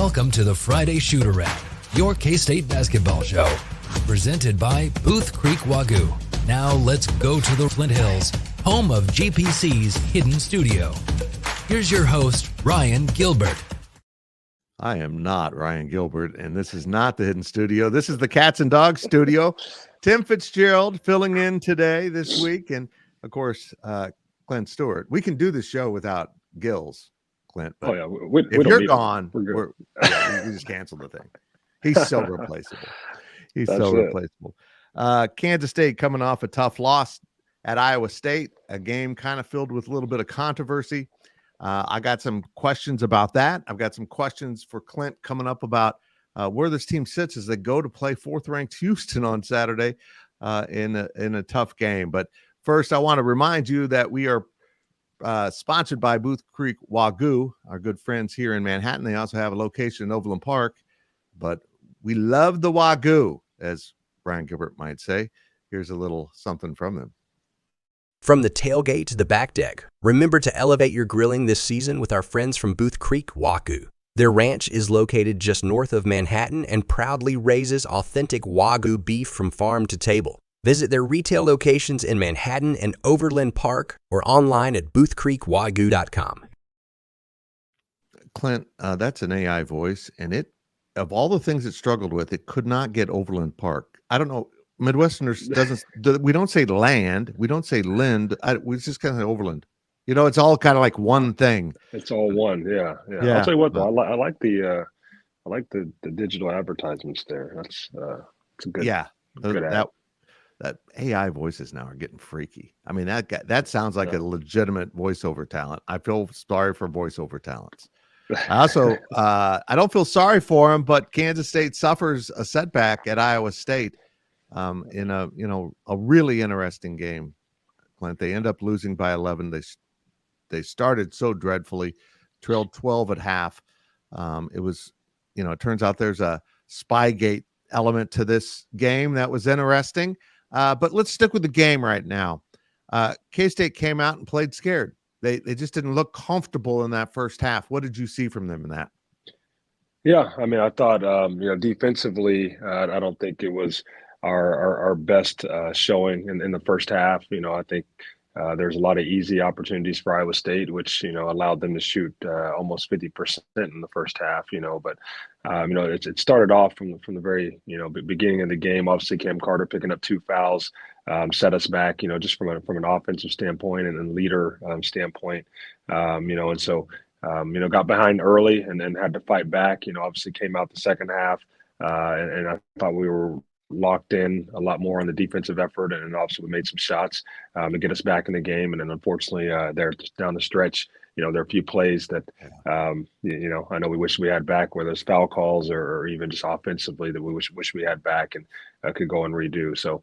Welcome to the Friday Shoot-Around, your K-State basketball show. Presented by Booth Creek Wagyu. Now let's go to the Flint Hills, home of GPC's Hidden Studio. Here's your host, Ryan Gilbert. I am not Ryan Gilbert, and this is not the Hidden Studio. This is the Cats and Dogs Studio. Tim Fitzgerald filling in today, this week, and, of course, Clint Stewart. We can do this show without Gills, Clint. But if you're gone, we just cancel the thing. He's so replaceable. Replaceable. Kansas State coming off a tough loss at Iowa State, a game kind of filled with a little bit of controversy. I got some questions about that. I've got some questions for Clint coming up about where this team sits as they go to play fourth-ranked Houston on Saturday in a tough game. But first, I want to remind you that we are sponsored by Booth Creek Wagyu, our good friends here in Manhattan. They also have a location in Overland Park, but we love the Wagyu, as Brian Gilbert might say. Here's a little something from them. From the tailgate to the back deck, remember to elevate your grilling this season with our friends from Booth Creek Wagyu. Their ranch is located just north of Manhattan and proudly raises authentic Wagyu beef from farm to table. Visit their retail locations in Manhattan and Overland Park or online at boothcreekwagyu.com. Clint, that's an AI voice, and it, of all the things it struggled with, it could not get Overland Park. I don't know. Midwesterners we don't say land, we don't say lind. We just kind of Overland. You know, it's all kind of like one thing. It's all one, yeah. I'll tell you what, though, I like the digital advertisements there. That's a good. Yeah, good that AI voices now are getting freaky. I mean, that sounds like a legitimate voiceover talent. I feel sorry for voiceover talents. I also I don't feel sorry for him, but Kansas State suffers a setback at Iowa State in a really interesting game. Clint, they end up losing by 11. They started so dreadfully, trailed 12 at half. It was, it turns out there's a Spygate element to this game that was interesting. But let's stick with the game right now. K-State came out and played scared. They just didn't look comfortable in that first half. What did you see from them in that? Yeah, I mean, I thought, defensively, I don't think it was our best showing in the first half. I think there's a lot of easy opportunities for Iowa State, which, allowed them to shoot almost 50% in the first half, but, it started off from the very, beginning of the game. Obviously, Cam Carter picking up 2 fouls set us back, just from an offensive standpoint and leader standpoint, and so, got behind early and then had to fight back, obviously came out the second half and I thought we were locked in a lot more on the defensive effort, and obviously we made some shots to get us back in the game. And then unfortunately, there down the stretch, there are a few plays that, I know we wish we had back, whether it's foul calls or even just offensively that we wish we had back and could go and redo. So,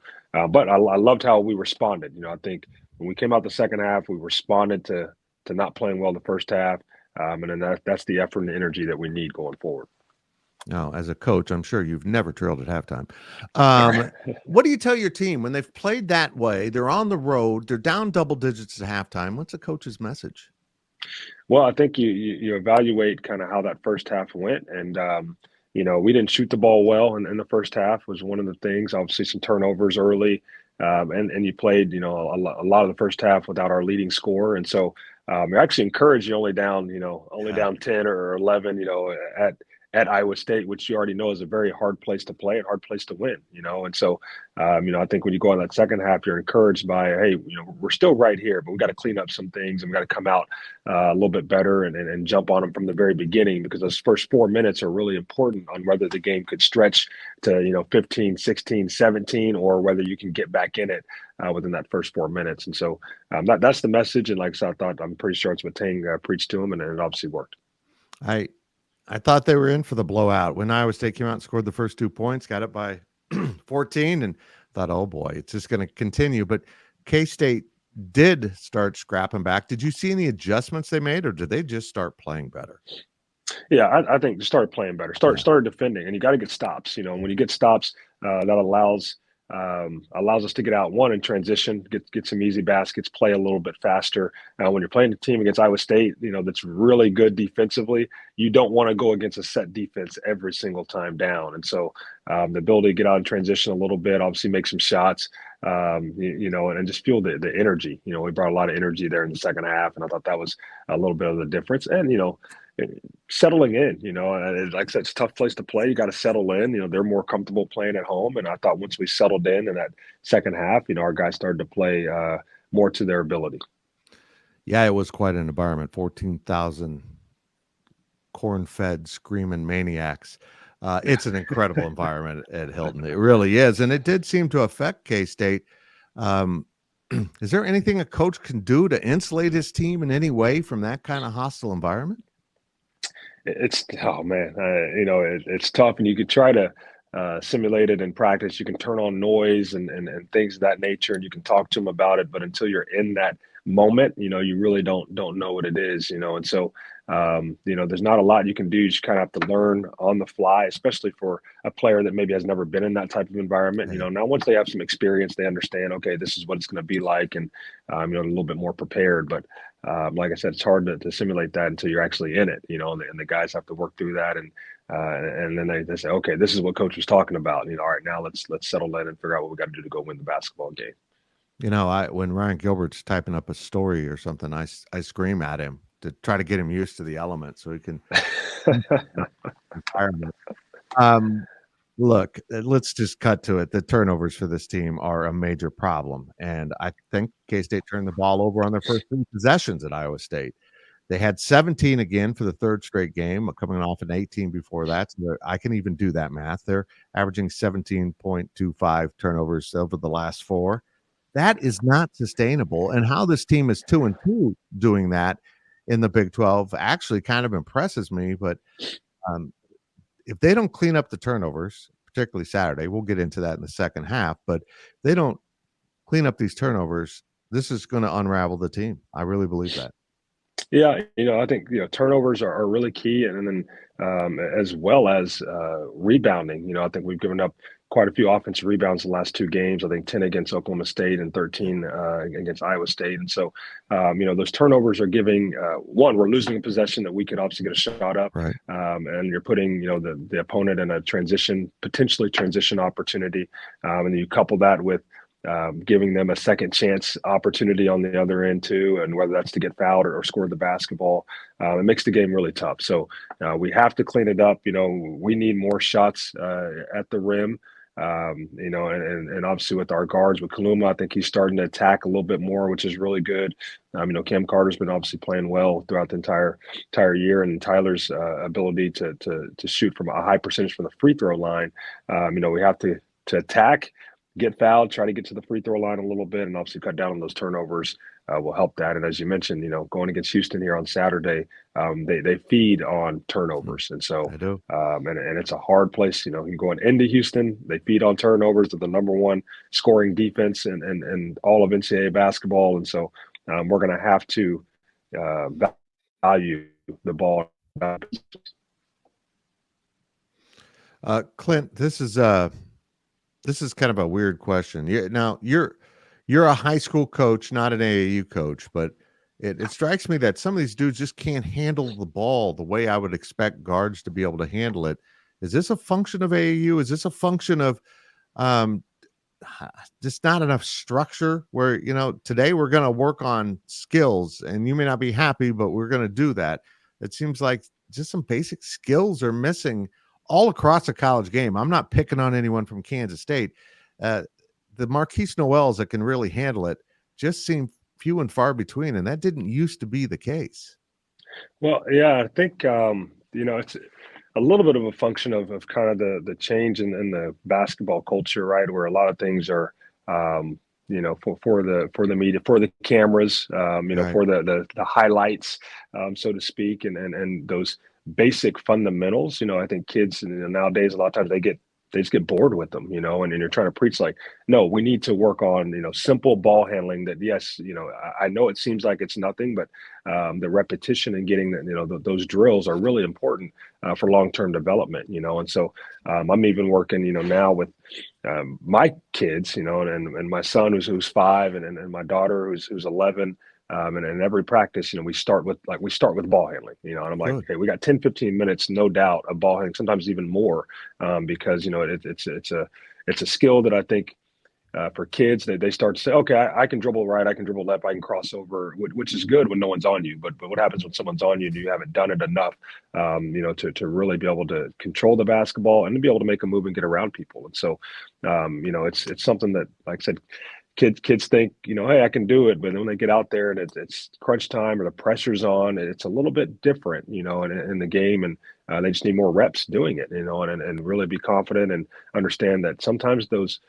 but I loved how we responded. I think when we came out the second half, we responded to not playing well the first half, and then that's the effort and the energy that we need going forward. No, as a coach, I'm sure you've never trailed at halftime. What do you tell your team when they've played that way? They're on the road. They're down double digits at halftime. What's a coach's message? Well, I think you evaluate kind of how that first half went. And, we didn't shoot the ball well in the first half was one of the things. Obviously, some turnovers early. And you played, a lot of the first half without our leading scorer. And so you're actually encouraged you're only down 10 or 11, at Iowa State, which you already know is a very hard place to play and hard place to win, And so, I think when you go on that second half, you're encouraged by, hey, we're still right here, but we got to clean up some things and we got to come out a little bit better and jump on them from the very beginning, because those first 4 minutes are really important on whether the game could stretch to, 15, 16, 17, or whether you can get back in it within that first 4 minutes. And so that's the message. And like I said, I'm pretty sure it's what Tang preached to him, and it obviously worked. I thought they were in for the blowout when Iowa State came out and scored the first 2 points, got it by 14, and thought, oh boy, it's just going to continue. But K-State did start scrapping back. Did you see any adjustments they made, or did they just start playing better? Yeah, I think just start playing better, start defending, and you got to get stops. When you get stops, that allows allows us to get out one in transition, get some easy baskets, play a little bit faster. When you're playing a team against Iowa State, that's really good defensively, you don't want to go against a set defense every single time down. And so the ability to get out in transition a little bit, obviously make some shots, and just feel the energy. We brought a lot of energy there in the second half, and I thought that was a little bit of the difference. And settling in, like I said, it's a tough place to play. You got to settle in. They're more comfortable playing at home, and I thought once we settled in that second half, our guys started to play more to their ability. Yeah, it was quite an environment. 14,000 corn-fed screaming maniacs. It's an incredible environment at Hilton. It really is, and it did seem to affect K-State. Is there anything a coach can do to insulate his team in any way from that kind of hostile environment? It's it's tough, and you could try to simulate it in practice. You can turn on noise and things of that nature, and you can talk to them about it. But until you're in that moment, you really don't know what it is, And so, there's not a lot you can do. You just kind of have to learn on the fly, especially for a player that maybe has never been in that type of environment. Now once they have some experience, they understand, okay, this is what it's going to be like, and a little bit more prepared. But like I said, it's hard to simulate that until you're actually in it, and the guys have to work through that. And then they say, okay, this is what coach was talking about. All right, now let's settle in and figure out what we got to do to go win the basketball game. When Ryan Gilbert's typing up a story or something, I scream at him to try to get him used to the element so he can environment. Look, let's just cut to it. The turnovers for this team are a major problem, and I think K-State turned the ball over on their first 3 possessions at Iowa State. They had 17 again for the third straight game, coming off an 18 before that. So I can even do that math. They're averaging 17.25 turnovers over the last 4. That is not sustainable. And how this team is 2-2 doing that in the Big 12 actually kind of impresses me. But if they don't clean up the turnovers, particularly Saturday, we'll get into that in the second half, but if they don't clean up these turnovers, this is going to unravel the team. I really believe that. Yeah, I think turnovers are really key, and then as well as rebounding. I think we've given up quite a few offensive rebounds in the last 2 games. I think 10 against Oklahoma State and 13 against Iowa State. And so, those turnovers are giving one, we're losing a possession that we could obviously get a shot up, right? And you're putting the opponent in a potentially transition opportunity, and then you couple that with giving them a second chance opportunity on the other end too, and whether that's to get fouled or score the basketball, it makes the game really tough. So we have to clean it up. We need more shots at the rim. And obviously with our guards, with Kaluma, I think he's starting to attack a little bit more, which is really good. Cam Carter's been obviously playing well throughout the entire year, and Tyler's ability to shoot from a high percentage from the free throw line. We have to attack, get fouled, try to get to the free throw line a little bit, and obviously cut down on those turnovers will help that. And as you mentioned, going against Houston here on Saturday, they feed on turnovers. And so, and it's a hard place. You're going into Houston, they feed on turnovers. They're the number 1 scoring defense and all of NCAA basketball. And so we're going to have to value the ball. Clint, this is kind of a weird question. Now you're a high school coach, not an AAU coach, but it strikes me that some of these dudes just can't handle the ball the way I would expect guards to be able to handle it. Is this a function of AAU? Is this a function of just not enough structure where, today we're going to work on skills and you may not be happy, but we're going to do that. It seems like just some basic skills are missing all across a college game. I'm not picking on anyone from Kansas State. The Marquise Noels that can really handle it just seem few and far between, and that didn't used to be the case. Well, yeah, I think it's a little bit of a function of kind of the change in the basketball culture, right? Where a lot of things are for the media, for the cameras, right, for the highlights, so to speak, and those basic fundamentals. I think kids nowadays, a lot of times they they just get bored with them, and you're trying to preach like, no, we need to work on, simple ball handling that, yes, I know it seems like it's nothing, but the repetition and getting those drills are really important for long-term development, and so I'm even working, now with my kids, and my son who's 5 and my daughter who's 11. And in every practice, we start with ball handling, and I'm like, Good. hey, we got 10, 15 minutes, no doubt, of ball handling, sometimes even more, because, it's a skill that I think for kids that they start to say, okay, I can dribble right, I can dribble left, I can cross over, which is good when no one's on you. But what happens when someone's on you and you haven't done it enough, to really be able to control the basketball and to be able to make a move and get around people. And so, it's something that, like I said, kids think, hey, I can do it, but then when they get out there and it's crunch time or the pressure's on, it's a little bit different, in the game, and they just need more reps doing it, and really be confident and understand that sometimes those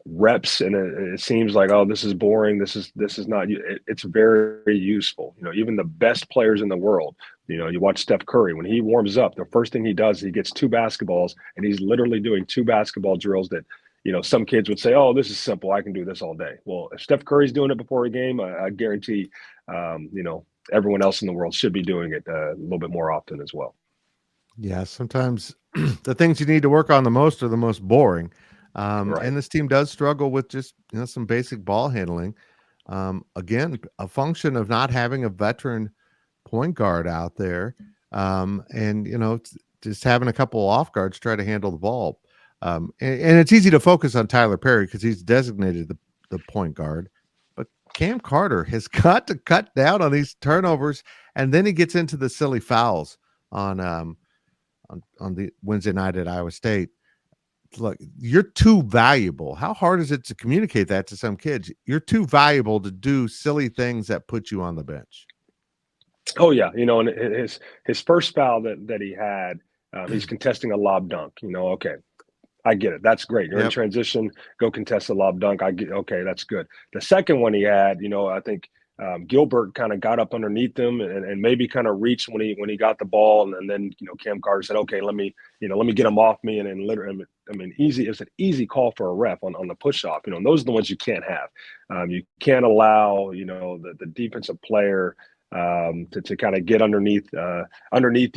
reps and it seems like, oh, this is boring, this is not, it's very useful. Even the best players in the world, you watch Steph Curry, when he warms up, the first thing he does, he gets 2 basketballs and he's literally doing 2 basketball drills that, some kids would say, oh, this is simple, I can do this all day. Well, if Steph Curry's doing it before a game, I guarantee everyone else in the world should be doing it a little bit more often as well. Yeah, sometimes the things you need to work on the most are the most boring. Right. And this team does struggle with just some basic ball handling. Again, a function of not having a veteran point guard out there, and just having a couple off guards try to handle the ball. And it's easy to focus on Tyler Perry because he's designated the point guard, but Cam Carter has got to cut down on these turnovers, and then he gets into the silly fouls on the Wednesday night at Iowa State. Look, you're too valuable. How hard is it to communicate that to some kids? You're too valuable to do silly things that put you on the bench. Oh yeah, and his first foul that he had, he's contesting a lob dunk. Okay, I get it. That's great. You're in transition. Go contest a lob dunk. I get. Okay, that's good. The second one he had, I think Gilbert kind of got up underneath him and maybe kind of reached when he got the ball, and then Cam Carter said, okay, let me get him off me, and then literally, easy. It's an easy call for a ref on the push off. And those are the ones you can't have. You can't allow the defensive player to kind of get underneath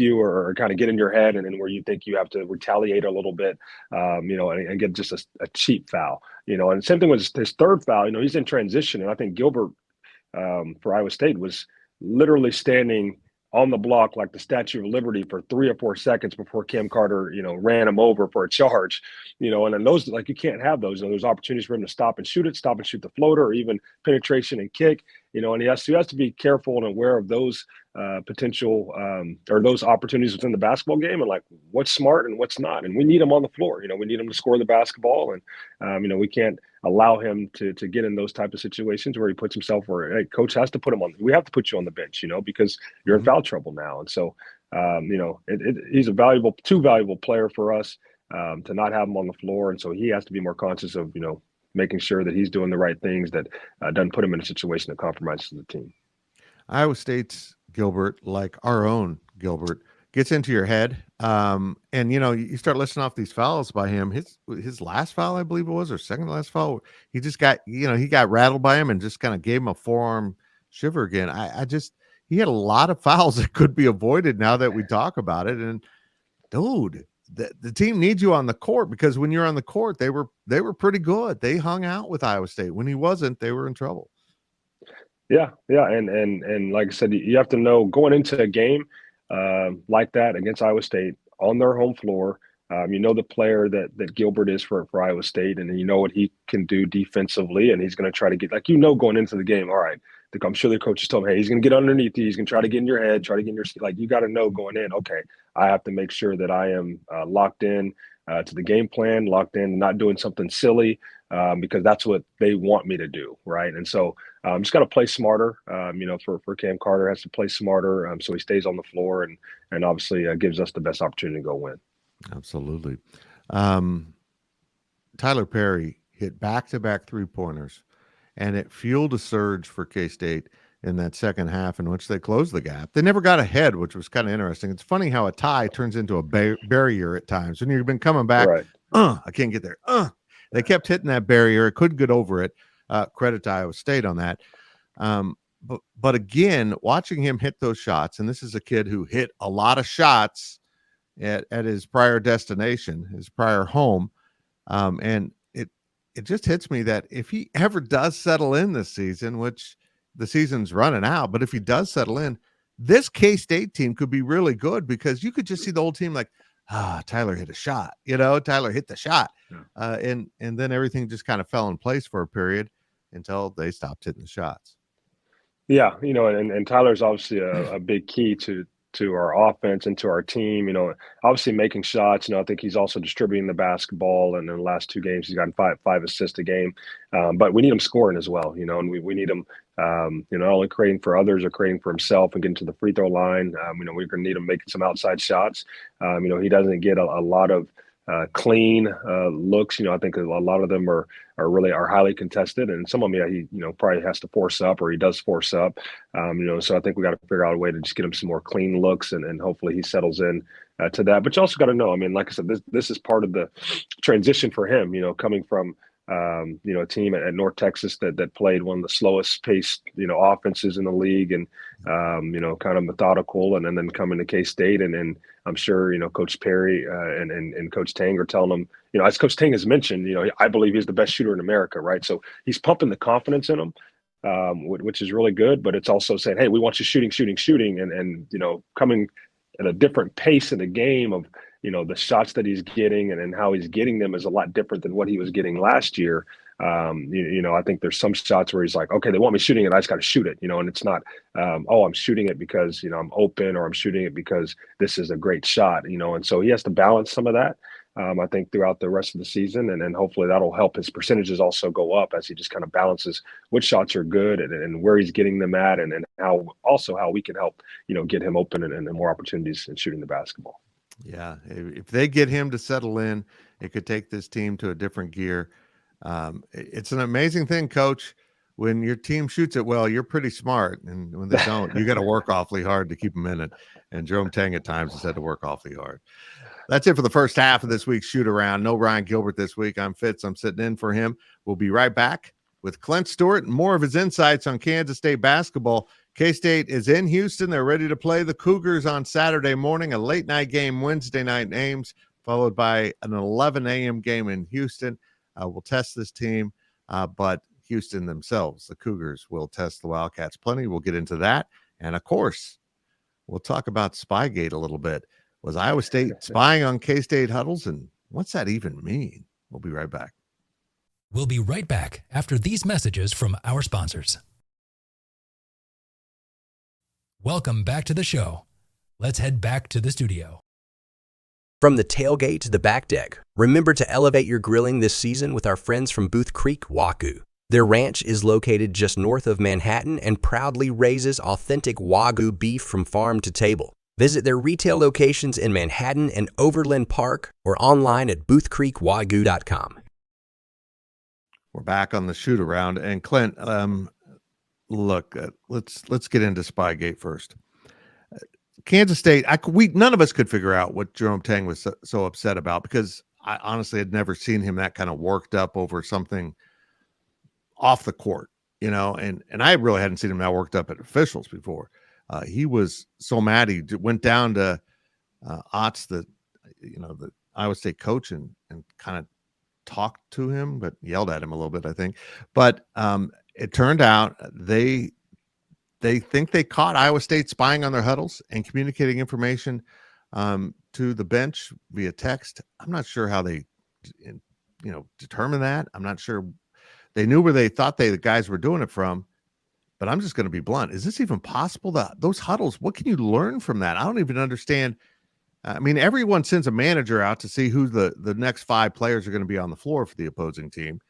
you or kind of get in your head, and then where you think you have to retaliate a little bit, and get just a cheap foul. And same thing with his third foul. He's in transition, and I think Gilbert for Iowa State was literally standing on the block like the Statue of Liberty for 3 or 4 seconds before Cam Carter, ran him over for a charge, and then those, like, you can't have those. There's opportunities for him to stop and shoot the floater, or even penetration and kick, and he has to be careful and aware of those potential or those opportunities within the basketball game, and like what's smart and what's not. And we need him on the floor. We need him to score the basketball, and we can't allow him to get in those type of situations where he puts himself where, hey, coach has to put him on. We have to put you on the bench, because you're in foul trouble now. And so, he's a too valuable player for us to not have him on the floor. And so he has to be more conscious of, making sure that he's doing the right things that doesn't put him in a situation that compromises the team. Iowa State's Gilbert, like our own Gilbert, gets into your head. And you start listing off these fouls by him. His last foul, I believe it was, or second to last foul, he just got, he got rattled by him and just kind of gave him a forearm shiver again. He had a lot of fouls that could be avoided now that we talk about it. And dude, the team needs you on the court, because when you're on the court, they were pretty good. They hung out with Iowa State. When he wasn't, they were in trouble. Yeah. And like I said, you have to know going into a game like that against Iowa State on their home floor, the player that Gilbert is for Iowa State, and what he can do defensively, and he's going to try to get, like, going into the game, all right, I'm sure the coaches told him, hey, he's going to get underneath you, he's going to try to get in your head, try to get in your, like, you got to know going in, okay, I have to make sure that I am locked in to the game plan, locked in, not doing something silly, because that's what they want me to do, right? And so just got to play smarter. For Cam Carter, has to play smarter, so he stays on the floor and obviously gives us the best opportunity to go win. Absolutely. Tyler Perry hit back-to-back three-pointers, and it fueled a surge for K-State in that second half, in which they closed the gap. They never got ahead, which was kind of interesting. It's funny how a tie turns into a barrier at times. When you've been coming back Right. I can't get there. They kept hitting that barrier. Couldn't get over it. Credit to Iowa State on that. But again, watching him hit those shots, and this is a kid who hit a lot of shots at his prior destination, his prior home. And it just hits me that if he ever does settle in this season, which the season's running out, but if he does settle in, this K-State team could be really good because you could just see the whole team like, Tyler hit a shot, Tyler hit the shot. And then everything just kind of fell in place for a period until they stopped hitting the shots. Yeah, and Tyler's obviously a big key to our offense and to our team. Obviously making shots. I think he's also distributing the basketball. And in the last 2 games, he's gotten five assists a game. But we need him scoring as well. And we need him, not only creating for others or creating for himself and getting to the free throw line. We're going to need him making some outside shots. He doesn't get a lot of clean looks. I think a lot of them are highly contested, and some of them, he probably has to force up, or he does force up. So I think we got to figure out a way to just get him some more clean looks, and hopefully he settles in to that. But you also got to know, like I said, this is part of the transition for him. Coming from a team at North Texas that played one of the slowest paced offenses in the league, and kind of methodical, and then coming to K-State, and I'm sure Coach Perry and Coach Tang are telling him, as Coach Tang has mentioned, I believe he's the best shooter in America, right? So he's pumping the confidence in him, which is really good. But it's also saying, hey, we want you shooting, and coming at a different pace in the game of the shots that he's getting and how he's getting them is a lot different than what he was getting last year. I think there's some shots where he's like, okay, they want me shooting it, I just got to shoot it, and it's not, I'm shooting it because, I'm open, or I'm shooting it because this is a great shot, and so he has to balance some of that, I think, throughout the rest of the season. And hopefully that'll help his percentages also go up as he just kind of balances which shots are good and where he's getting them at, and how we can help, get him open and more opportunities in shooting the basketball. Yeah. If they get him to settle in, it could take this team to a different gear. It's an amazing thing, Coach. When your team shoots it well, you're pretty smart. And when they don't, you got to work awfully hard to keep them in it. And Jerome Tang at times has had to work awfully hard. That's it for the first half of this week's Shoot Around. No Ryan Gilbert this week. I'm Fitz. I'm sitting in for him. We'll be right back with Clint Stewart and more of his insights on Kansas State basketball. K-State is in Houston. They're ready to play the Cougars on Saturday morning, a late night game Wednesday night in Ames, followed by an 11 a.m. game in Houston. We'll test this team, but Houston themselves, the Cougars, will test the Wildcats plenty. We'll get into that. And, of course, we'll talk about Spygate a little bit. Was Iowa State spying on K-State huddles, and what's that even mean? We'll be right back. We'll be right back after these messages from our sponsors. Welcome back to the show. Let's head back to the studio. From the tailgate to the back deck, remember to elevate your grilling this season with our friends from Booth Creek Wagyu. Their ranch is located just north of Manhattan and proudly raises authentic Wagyu beef from farm to table. Visit their retail locations in Manhattan and Overland Park or online at boothcreekwagyu.com. We're back on the shoot around, and Clint, look, let's get into Spygate first. Kansas State, none of us could figure out what Jerome Tang was so upset about, because I honestly had never seen him that kind of worked up over something off the court, and I really hadn't seen him that worked up at officials before. He was so mad he went down to Otts, the Iowa State coach, and kind of talked to him, but yelled at him a little bit, I think. But it turned out they think they caught Iowa State spying on their huddles and communicating information to the bench via text. I'm not sure how they, determine that. I'm not sure. They knew where they thought the guys were doing it from, but I'm just going to be blunt. Is this even possible? Those huddles, what can you learn from that? I don't even understand. I mean, everyone sends a manager out to see who the next 5 players are going to be on the floor for the opposing team.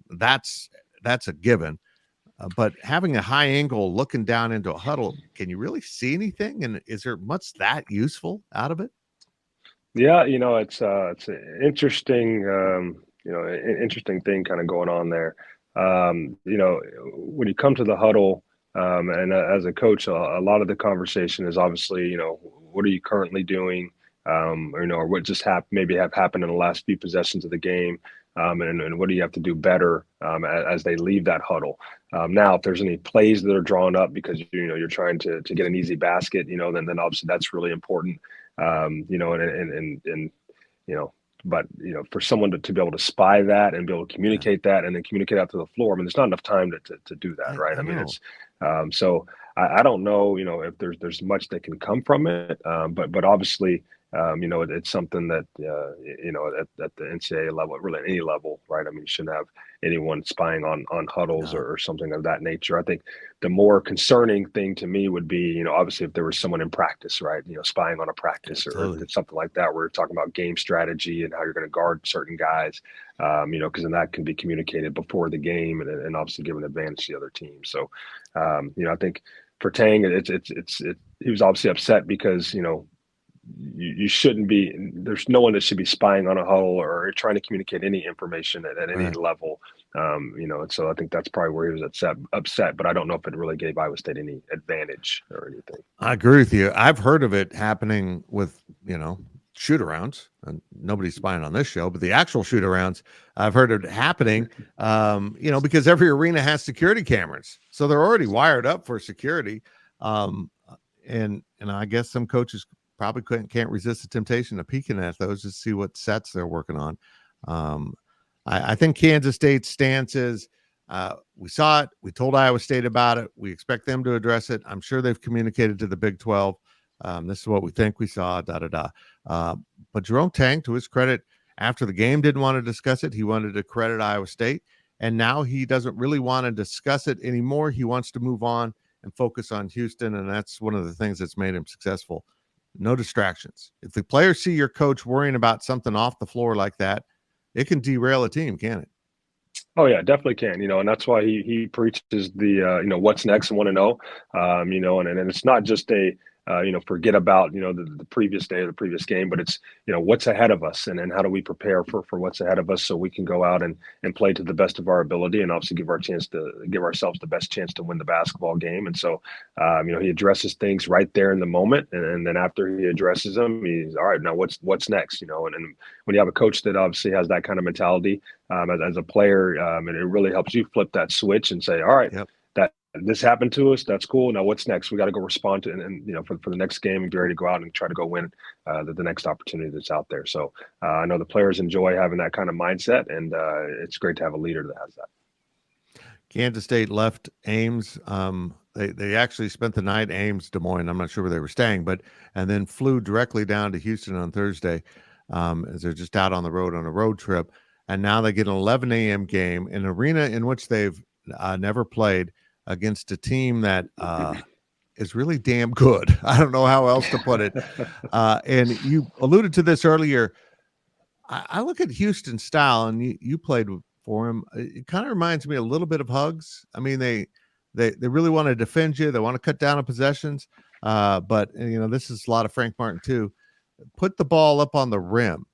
That's a given. But having a high angle looking down into a huddle, can you really see anything? And is there much that useful out of it? Yeah, it's an interesting, interesting thing kind of going on there. When you come to the huddle, and as a coach, a lot of the conversation is obviously, what are you currently doing? or what just maybe have happened in the last few possessions of the game. And what do you have to do better as they leave that huddle? Now, if there's any plays that are drawn up because you're trying to get an easy basket, then obviously that's really important. And but for someone to be able to spy that and be able to communicate that and then communicate out to the floor, I mean, there's not enough time to do that, right? I mean, it's so I don't know, if there's much that can come from it, but obviously. It's something that, at the NCAA level, really at any level, right? I mean, you shouldn't have anyone spying on huddles or something of that nature. I think the more concerning thing to me would be, obviously if there was someone in practice, right? Spying on a practice or something like that, where we're talking about game strategy and how you're going to guard certain guys, because then that can be communicated before the game and obviously give an advantage to the other team. So, I think for Tang, he was obviously upset because, you shouldn't be, there's no one that should be spying on a huddle or trying to communicate any information at any level. And so I think that's probably where he was upset, but I don't know if it really gave Iowa State any advantage or anything. I agree with you. I've heard of it happening with, shoot arounds, and nobody's spying on this show, but the actual shoot arounds, I've heard it happening, because every arena has security cameras. So they're already wired up for security. And I guess some coaches probably can't resist the temptation of peeking at those to see what sets they're working on. I think Kansas State's stance is, we saw it. We told Iowa State about it. We expect them to address it. I'm sure they've communicated to the Big 12. This is what we think we saw, But Jerome Tang, to his credit, after the game, didn't want to discuss it. He wanted to credit Iowa State. And now he doesn't really want to discuss it anymore. He wants to move on and focus on Houston. And that's one of the things that's made him successful. No distractions. If the players see your coach worrying about something off the floor like that, it can derail a team, can't it? Oh yeah, definitely can. And that's why he preaches the what's next and want to know. And it's not just a forget about the previous day or the previous game, but it's what's ahead of us and how do we prepare for what's ahead of us so we can go out and play to the best of our ability and obviously give ourselves the best chance to win the basketball game. And so he addresses things right there in the moment, and then after he addresses them, he's all right. Now what's next? And when you have a coach that obviously has that kind of mentality as a player, and it really helps you flip that switch and say, all right, this happened to us. That's cool. Now what's next? We got to go respond to and for the next game and be ready to go out and try to go win the next opportunity that's out there. So I know the players enjoy having that kind of mindset, and it's great to have a leader that has that. Kansas State left Ames. They actually spent the night Ames, Des Moines. I'm not sure where they were staying, and then flew directly down to Houston on Thursday as they're just out on the road on a road trip. And now they get an 11 a.m. game in an arena in which they've never played, against a team that is really damn good. I don't know how else to put it. And you alluded to this earlier. I look at Houston's style, and you played for him. It kind of reminds me a little bit of Hugs. I mean, they really want to defend you. They want to cut down on possessions. But this is a lot of Frank Martin too. Put the ball up on the rim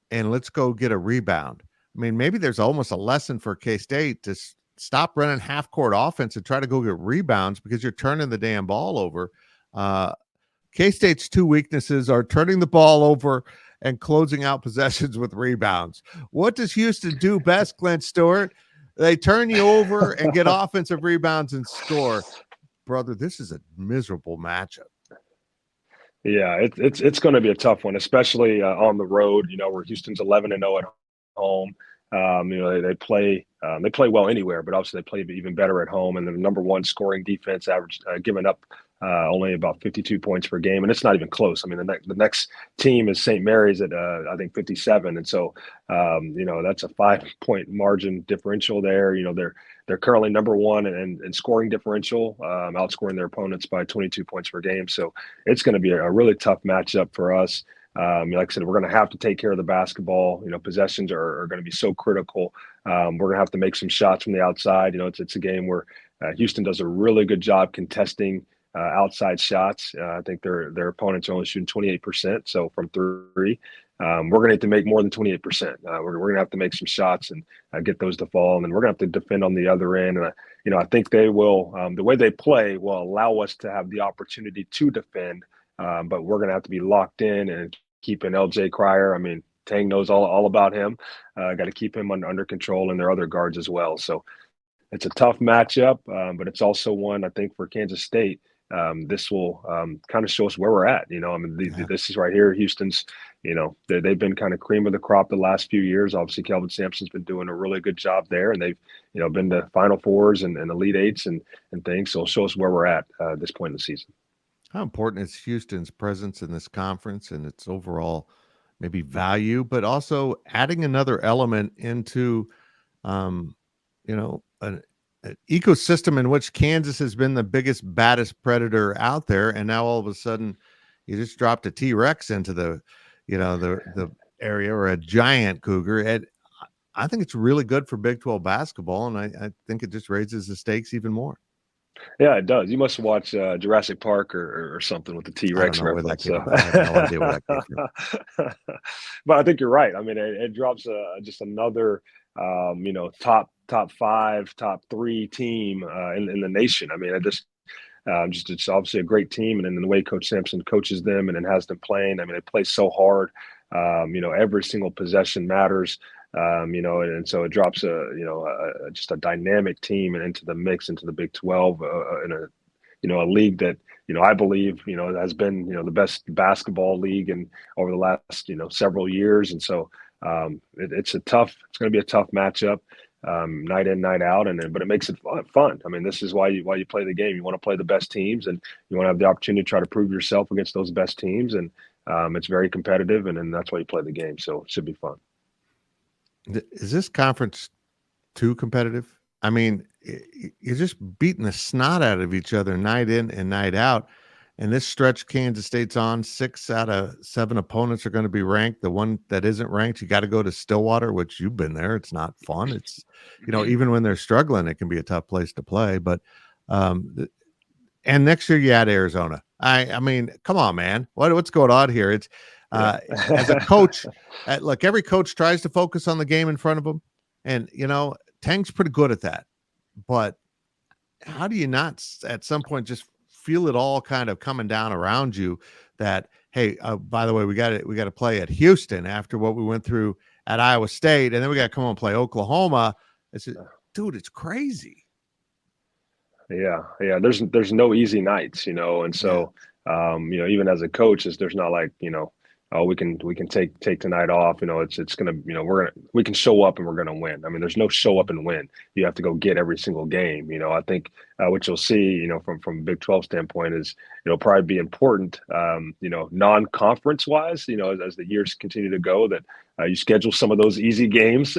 and let's go get a rebound. I mean, maybe there's almost a lesson for K-State to stop running half-court offense and try to go get rebounds because you're turning the damn ball over. K-State's two weaknesses are turning the ball over and closing out possessions with rebounds. What does Houston do best, Clint Stewart? They turn you over and get offensive rebounds and score. Brother, this is a miserable matchup. Yeah, it's going to be a tough one, especially on the road, where Houston's 11-0 at home. They play well anywhere, but obviously they play even better at home. And the number one scoring defense, giving up only about 52 points per game, and it's not even close. I mean, the next team is St. Mary's at I think 57, and so that's a 5-point margin differential there. They're currently number one in scoring differential, outscoring their opponents by 22 points per game. So it's going to be a really tough matchup for us. Like I said, we're going to have to take care of the basketball. Possessions are going to be so critical. We're going to have to make some shots from the outside. It's a game where Houston does a really good job contesting outside shots. I think their opponents are only shooting 28%. So from three, we're going to have to make more than 28%. We're going to have to make some shots and get those to fall. And then we're going to have to defend on the other end. And I think they will, the way they play will allow us to have the opportunity to defend. But we're going to have to be locked in and keeping LJ Cryer. I mean, Tang knows all about him. Got to keep him under control, and their other guards as well. So it's a tough matchup, but it's also one I think for Kansas State. This will kind of show us where we're at. I mean, this is right here. Houston's, they've been kind of cream of the crop the last few years. Obviously, Kelvin Sampson's been doing a really good job there, and they've, been to Final Fours and Elite Eights and things. So it'll show us where we're at this point in the season. How important is Houston's presence in this conference and its overall maybe value, but also adding another element into, an ecosystem in which Kansas has been the biggest, baddest predator out there, and now all of a sudden, you just dropped a T-Rex into the area, or a giant cougar. And I think it's really good for Big 12 basketball, and I think it just raises the stakes even more. Yeah, it does. You must watch Jurassic Park or something with the T-Rex reference. I have no idea where that came from. But I think you're right. I mean, it drops just another, top 5, top 3 team in the nation. I mean, it's obviously a great team, and then the way Coach Sampson coaches them and then has them playing. I mean, they play so hard. Every single possession matters. And so it drops just a dynamic team and into the mix, into the Big 12 in a league that, I believe, has been, the best basketball league and over the last, several years. And so it's going to be a tough matchup, night in, night out. But it makes it fun. I mean, this is why you play the game. You want to play the best teams, and you want to have the opportunity to try to prove yourself against those best teams. And it's very competitive, and that's why you play the game. So it should be fun. Is this conference too competitive? I mean, you're just beating the snot out of each other night in and night out. And this stretch Kansas State's on, 6 out of 7 opponents are going to be ranked. The one that isn't ranked, you got to go to Stillwater, which you've been there. It's not fun. It's, even when they're struggling, it can be a tough place to play. But, and next year you add Arizona. I mean, come on, man. What's going on here? It's, as a coach, look, every coach tries to focus on the game in front of them. And, Tang's pretty good at that. But how do you not at some point just feel it all kind of coming down around you that, hey, by the way, we got to play at Houston after what we went through at Iowa State, and then we got to come and play Oklahoma. Dude, it's crazy. Yeah. There's no easy nights, and so even as a coach, there's not like, we can take tonight off. It's gonna, we can show up and we're gonna win. I mean, there's no show up and win. You have to go get every single game. I think what you'll see, from Big 12 standpoint is, it'll probably be important, non-conference wise, as the years continue to go, that you schedule some of those easy games,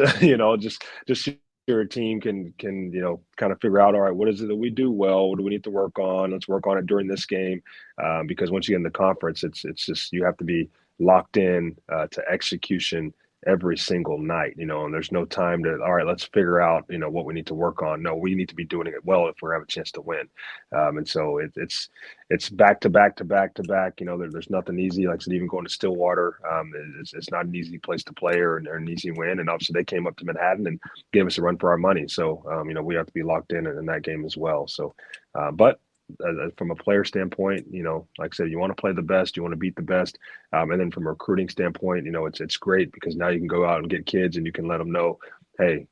just your team can kind of figure out, all right, what is it that we do well? What do we need to work on? Let's work on it during this game, because once you get in the conference, it's just, you have to be locked in to execution every single night, and there's no time to, all right, let's figure out, what we need to work on. No, we need to be doing it well if we're having a chance to win. And so it's back to back to back to back. There's nothing easy. Like I said, even going to Stillwater, it's not an easy place to play or an easy win. And obviously they came up to Manhattan and gave us a run for our money. So, we have to be locked in that game as well. So, but from a player standpoint, like I said, you want to play the best, you want to beat the best. And then from a recruiting standpoint, it's great because now you can go out and get kids and you can let them know, hey,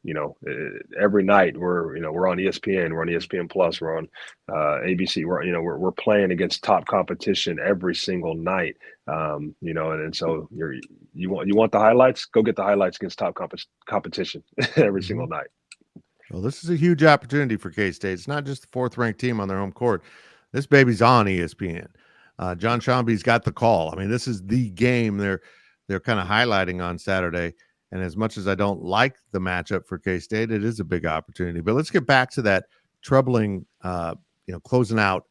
every night we're on ESPN, we're on ESPN Plus, we're on ABC, we're playing against top competition every single night. And so you want the highlights, go get the highlights against top competition every single night. Well, this is a huge opportunity for K-State. It's not just the 4th-ranked team on their home court. This baby's on ESPN. John Schaumby's got the call. I mean, this is the game they're kind of highlighting on Saturday. And as much as I don't like the matchup for K-State, it is a big opportunity. But let's get back to that troubling, closing out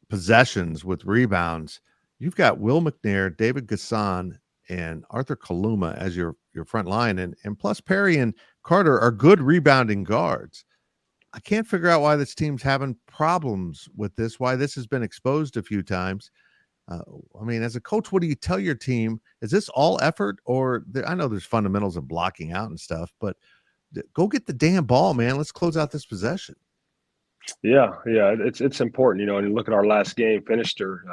possessions with rebounds. You've got Will McNair, David Gasson, and Arthur Kaluma as your front line. And plus Perry and Carter are good rebounding guards. I can't figure out why this team's having problems with this, why this has been exposed a few times. I mean, as a coach, what do you tell your team? Is this all effort, or I know there's fundamentals of blocking out and stuff, but go get the damn ball, man. Let's close out this possession. Yeah, it's important, and you look at our last game,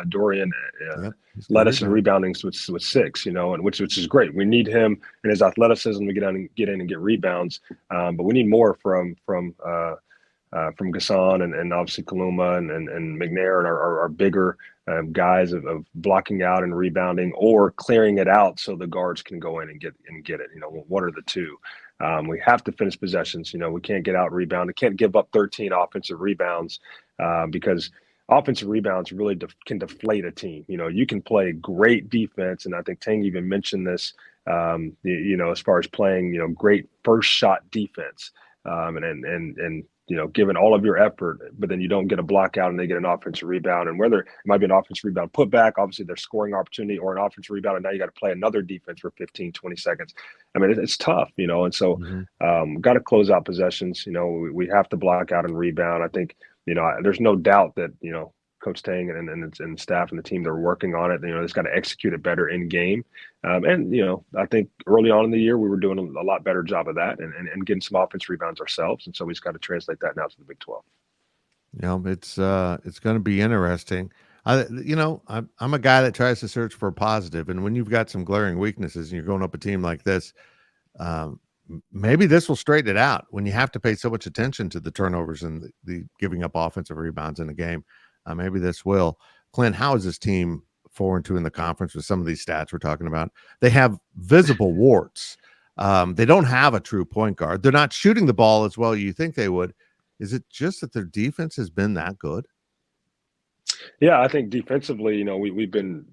Dorian Yep, he's a good led us in rebounder. reboundings with 6, and which is great. We need him and his athleticism to get in and get rebounds, but we need more from Gasson and obviously Kaluma and McNair and our bigger guys of blocking out and rebounding or clearing it out so the guards can go in and get it. One or the two. We have to finish possessions. We can't get out rebounded. Can't give up 13 offensive rebounds because offensive rebounds really can deflate a team. You can play great defense, and I think Tang even mentioned this. As far as playing, great first shot defense, and giving all of your effort, but then you don't get a block out and they get an offensive rebound. And whether it might be an offensive rebound putback, obviously their scoring opportunity, or an offensive rebound, and now you got to play another defense for 15, 20 seconds. I mean, it's tough, and so got to close out possessions. We have to block out and rebound. I think, there's no doubt that, Coach Tang and staff and the team, they're working on it. Just got to execute it better in game. I think early on in the year, we were doing a lot better job of that and getting some offense rebounds ourselves. And so we just got to translate that now to the Big 12. It's going to be interesting. I'm a guy that tries to search for a positive. And when you've got some glaring weaknesses and you're going up a team like this, maybe this will straighten it out when you have to pay so much attention to the turnovers and the giving up offensive rebounds in a game. Maybe this will. Clint, how is this team 4-2 in the conference with some of these stats we're talking about? They have visible warts. They don't have a true point guard. They're not shooting the ball as well you think they would. Is it just that their defense has been that good? Yeah, I think defensively, we've been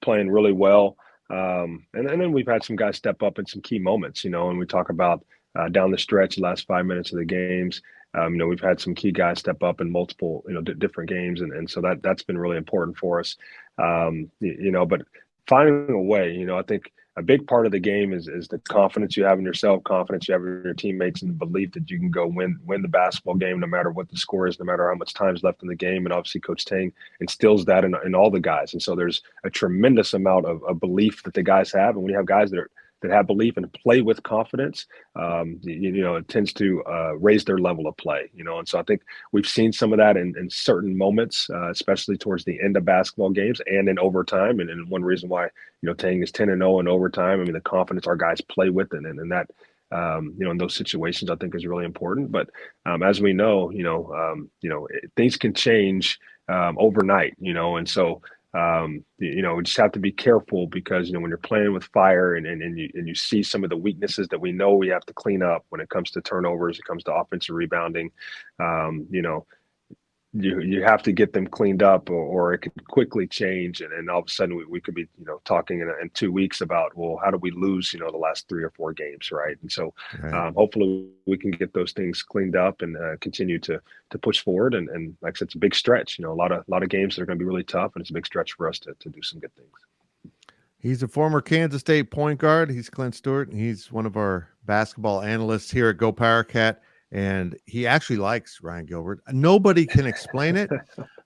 playing really well. And then we've had some guys step up in some key moments, and we talk about down the stretch, the last 5 minutes of the games. We've had some key guys step up in multiple, different games. And so that's been really important for us. But finding a way, I think a big part of the game is the confidence you have in yourself, confidence you have in your teammates, and the belief that you can go win the basketball game, no matter what the score is, no matter how much time's left in the game. And obviously Coach Tang instills that in all the guys. And so there's a tremendous amount of belief that the guys have. And when you have guys that have belief and play with confidence, it tends to raise their level of play, and so I think we've seen some of that in certain moments, especially towards the end of basketball games and in overtime. And one reason why, Tang is 10-0 in overtime, I mean, the confidence our guys play with it, and that, in those situations, I think is really important. But as we know, things can change overnight, and so we just have to be careful because, when you're playing with fire and you see some of the weaknesses that we know we have to clean up when it comes to turnovers, it comes to offensive rebounding, you have to get them cleaned up or it could quickly change. And all of a sudden we could be, talking in 2 weeks about, well, how do we lose, the last 3 or 4 games. Right. And so hopefully we can get those things cleaned up and continue to push forward. And like I said, it's a big stretch, a lot of games that are going to be really tough, and it's a big stretch for us to do some good things. He's a former Kansas State point guard. He's Clint Stewart, and he's one of our basketball analysts here at Go Power Cat. And he actually likes Ryan Gilbert. Nobody can explain it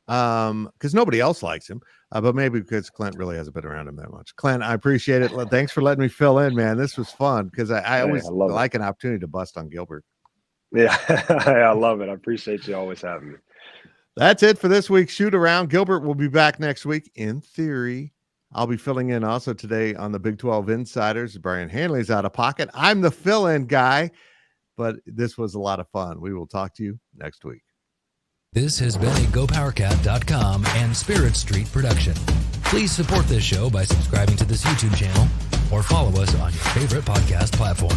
because nobody else likes him, but maybe because Clint really hasn't been around him that much. Clint, I appreciate it. Thanks for letting me fill in, man. This was fun because I always like an opportunity to bust on Gilbert. Yeah, I love it. I appreciate you always having me. That's it for this week's Shoot Around. Gilbert will be back next week, in theory. I'll be filling in also today on the Big 12 Insiders. Brian Hanley's out of pocket. I'm the fill-in guy. But this was a lot of fun. We will talk to you next week. This has been a GoPowerCat.com and Spirit Street production. Please support this show by subscribing to this YouTube channel or follow us on your favorite podcast platform.